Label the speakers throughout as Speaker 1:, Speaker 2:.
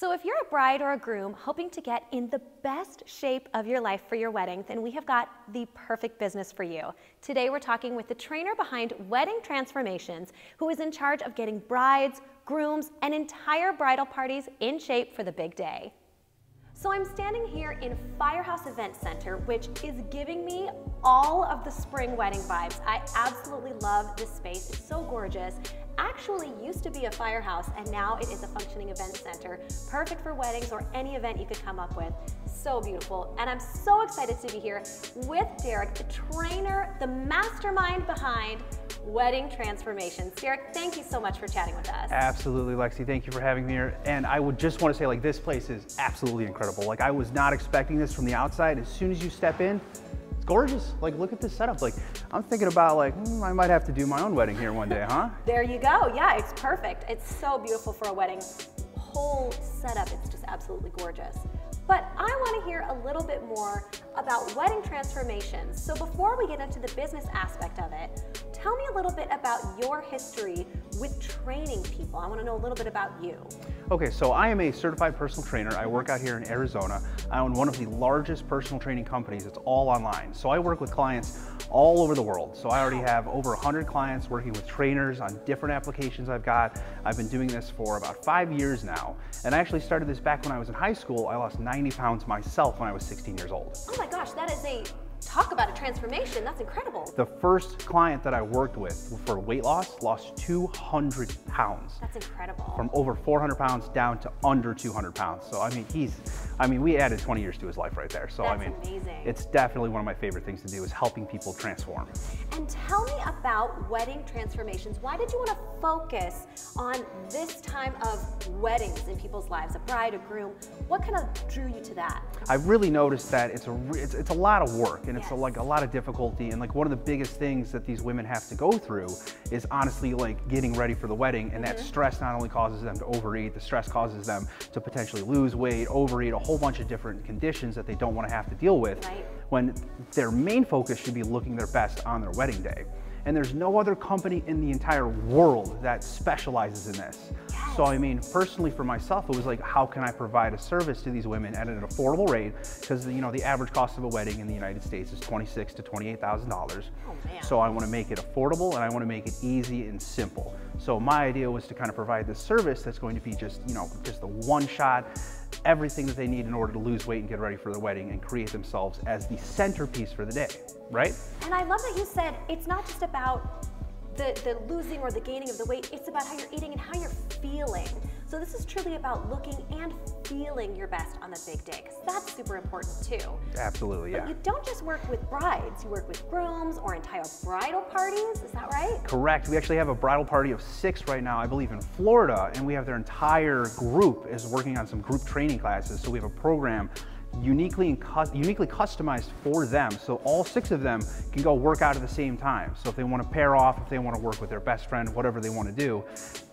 Speaker 1: So if you're a bride or a groom hoping to get in the best shape of your life for your wedding, then we have got the perfect business for you. Today we're talking with the trainer behind Wedding Transformations, who is in charge of getting brides, grooms, and entire bridal parties in shape for the big day. So I'm standing here in Firehouse Event Center, which is giving me all of the spring wedding vibes. I absolutely love this space. It's so gorgeous. Actually used to be a firehouse, and now it is a functioning event center, perfect for weddings or any event you could come up with. So beautiful. And I'm so excited to be here with Derek, the trainer, the mastermind behind Wedding Transformations. Derek, thank you so much for chatting with us.
Speaker 2: Absolutely, Lexi. Thank you for having me here. And I would just want to say, like, this place is absolutely incredible. Like, I was not expecting this from the outside. As soon as you step in, it's gorgeous. Like, look at this setup. Like, I'm thinking about, like, I might have to do my own wedding here one day, huh?
Speaker 1: There you go. Yeah, it's perfect. It's so beautiful for a wedding. Whole setup, it's just absolutely gorgeous. But I want to hear a little bit more about Wedding Transformations. So before we get into the business aspect of it, tell me a little bit about your history with training people. I want to know a little bit about you.
Speaker 2: Okay, so I am a certified personal trainer. I work out here in Arizona. I own one of the largest personal training companies. It's all online. So I work with clients all over the world. So I already have over 100 clients working with trainers on different applications I've got. I've been doing this for about 5 years now. And I actually started this back when I was in high school. I lost 90 pounds myself when I was 16 years old.
Speaker 1: Oh my gosh, that is talk about a transformation. That's incredible.
Speaker 2: The first client that I worked with for weight loss lost 200 pounds.
Speaker 1: That's incredible.
Speaker 2: From over 400 pounds down to under 200 pounds. So I mean, we added 20 years to his life right there. So
Speaker 1: that's
Speaker 2: I mean,
Speaker 1: amazing.
Speaker 2: It's definitely one of my favorite things to do is helping people transform.
Speaker 1: And tell me about Wedding Transformations. Why did you want to focus on this time of weddings in people's lives, a bride, a groom? What kind of drew you to that?
Speaker 2: I really noticed that it's a lot of work, and it's
Speaker 1: Yes.
Speaker 2: like a lot of difficulty, and like one of the biggest things that these women have to go through is honestly like getting ready for the wedding, and that stress not only causes them to overeat, the stress causes them to potentially lose weight, overeat, a whole bunch of different conditions that they don't want to have to deal with,
Speaker 1: Right.
Speaker 2: when their main focus should be looking their best on their wedding day. And there's no other company in the entire world that specializes in this.
Speaker 1: Yes.
Speaker 2: So I mean, personally for myself, it was like, how can I provide a service to these women at an affordable rate? Because you know, the average cost of a wedding in the United States is $26,000 to $28,000.
Speaker 1: Oh man.
Speaker 2: So I want to make it affordable, and I want to make it easy and simple. So my idea was to kind of provide this service that's going to be just, you know, just the one shot, everything that they need in order to lose weight and get ready for their wedding and create themselves as the centerpiece for the day, right?
Speaker 1: And I love that you said it's not just about the losing or the gaining of the weight, it's about how you're eating and how you're feeling. So this is truly about looking and feeling your best on the big day, because that's super important too.
Speaker 2: Absolutely, yeah.
Speaker 1: But you don't just work with brides, you work with grooms or entire bridal parties, is that right?
Speaker 2: Correct. We actually have a bridal party of 6 right now, I believe in Florida, and we have their entire group is working on some group training classes. So we have a program uniquely customized for them, so all 6 of them can go work out at the same time. So if they want to pair off, if they want to work with their best friend, whatever they want to do,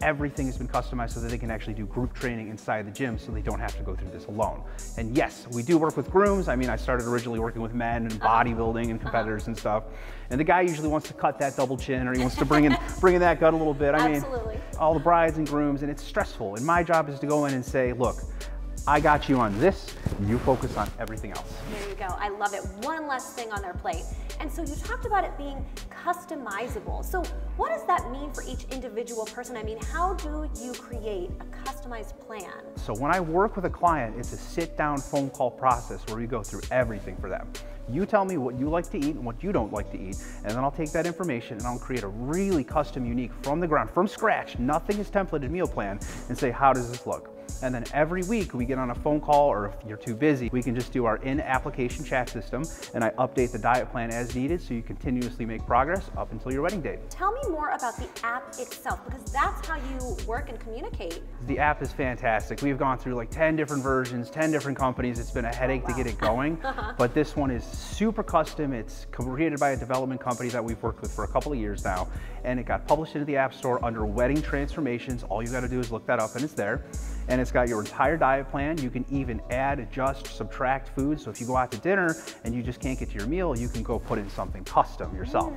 Speaker 2: everything has been customized so that they can actually do group training inside the gym, so they don't have to go through this alone. And yes, we do work with grooms. I mean, I started originally working with men and bodybuilding and competitors and stuff, and the guy usually wants to cut that double chin, or he wants to bring in that gut a little bit. I mean,
Speaker 1: Absolutely.
Speaker 2: all the brides and grooms, and it's stressful, and my job is to go in and say, look, I got you on this, you focus on everything else.
Speaker 1: There you go, I love it. One less thing on their plate. And so you talked about it being customizable. So what does that mean for each individual person? I mean, how do you create a customized plan?
Speaker 2: So when I work with a client, it's a sit-down phone call process where we go through everything for them. You tell me what you like to eat and what you don't like to eat, and then I'll take that information and I'll create a really custom, unique, from the ground, from scratch, nothing is templated meal plan, and say, how does this look? And then every week we get on a phone call, or if you're too busy, we can just do our in-application chat system, and I update the diet plan as needed so you continuously make progress up until your wedding date.
Speaker 1: Tell me more about the app itself, because that's how you work and communicate.
Speaker 2: The app is fantastic. We've gone through like 10 different versions, 10 different companies. It's been a headache to get it going, but this one is super custom. It's created by a development company that we've worked with for a couple of years now, and it got published into the App Store under Wedding Transformations. All you got to do is look that up and it's there. and it's got your entire diet plan. You can even add, adjust, subtract food. So if you go out to dinner and you just can't get to your meal, you can go put in something custom yourself.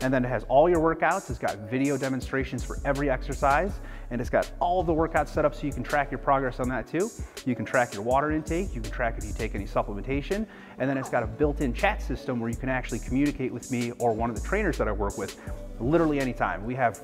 Speaker 2: And then it has all your workouts. It's got video demonstrations for every exercise, and it's got all the workouts set up so you can track your progress on that too. You can track your water intake. You can track if you take any supplementation. And then it's got a built-in chat system where you can actually communicate with me or one of the trainers that I work with literally anytime. We have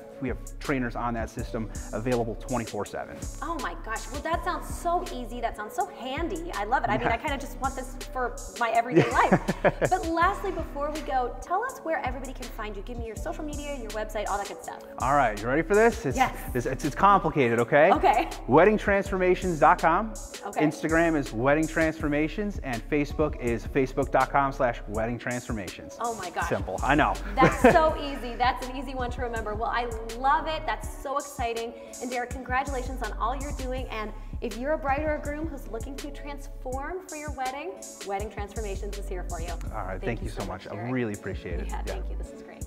Speaker 2: trainers on that system available 24/7.
Speaker 1: Oh my gosh, well that sounds so easy, that sounds so handy. I love it. I mean, I kind of just want this for my everyday life. But lastly, before we go, tell us where everybody can find you. Give me your social media, your website, all that good stuff.
Speaker 2: All right, you ready for this?
Speaker 1: Yes.
Speaker 2: It's complicated, okay?
Speaker 1: Okay.
Speaker 2: Weddingtransformations.com.
Speaker 1: Okay.
Speaker 2: Instagram is Wedding Transformations, and Facebook is facebook.com/weddingtransformations.
Speaker 1: Oh my gosh.
Speaker 2: Simple, I know.
Speaker 1: That's so easy. That's an easy one to remember. Well, I love it. That's so exciting. And Derek, congratulations on all you're doing. And if you're a bride or a groom who's looking to transform for your wedding, Wedding Transformations is here for you.
Speaker 2: All right, thank you so much. I really appreciate it.
Speaker 1: Yeah, thank you. This is great.